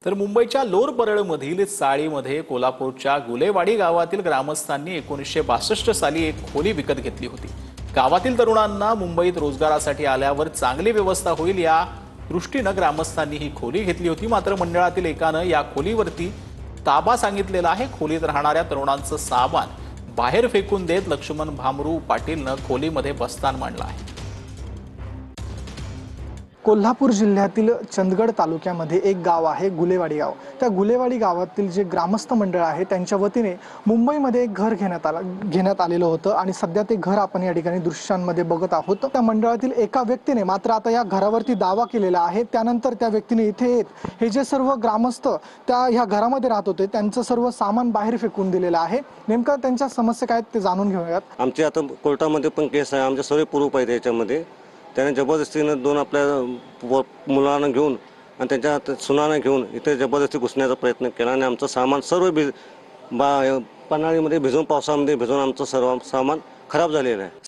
तर मुंबईच्या लोअर परळमधील चाळीमध्ये कोल्हापूरच्या गुलेवाडी गावातील ग्रामस्थांनी 1962 साली एक खोली विकत घेतली होती। गावातील तरुणांना मुंबईत रोजगारासाठी आल्यावर चांगली व्यवस्था होईल या दृष्टीने ग्रामस्थांनी ही खोली घेतली होती। मात्र मंडळातील एकाने या खोलीवरती ताबा सांगितलेला आहे। खोलीत राहणाऱ्या तरुणांचं सामान बाहेर फेकून देत लक्ष्मण भामरू पाटीलने खोलीमध्ये बस्तान मांडलं आहे। कोल्हापूर जिल्ह्यातील चंदगड तालुक्यामध्ये एक गाव आहे गुलेवाडी गाव। त्या गुलेवाडी गावातील जे ग्रामस्थ मंडळ आहे त्यांच्या वतीने मुंबईमध्ये एक घर घेण्यात आलेलं होतं आणि सध्या ते घर आपण या ठिकाणी दृश्यांमध्ये बघत आहोत। त्या मंडळातील एका व्यक्तीने मात्र आता या घरावरती दावा केलेला आहे। त्यानंतर त्या व्यक्तीने इथे येत हे जे सर्व ग्रामस्थ ह्या घरामध्ये राहत होते त्यांचं सर्व सामान बाहेर फेकून दिलेलं आहे। नेमकं त्यांच्या समस्या काय ते जाणून घेऊयात। आमची आता कोर्टामध्ये पण केस आहे, आमच्या सर्व प्रूफ आहे त्याच्यामध्ये। त्याने जबरदस्तीने दोन आपल्या मुलांना घेऊन आणि त्यांच्या सुनांना घेऊन इथे जबरदस्ती घुसण्याचा प्रयत्न केला आणि आमचं सामान सर्व पन्हाळीमध्ये भिजून पावसामध्ये भिजून आमचं सर्व सामान खराब झालेलं आहे।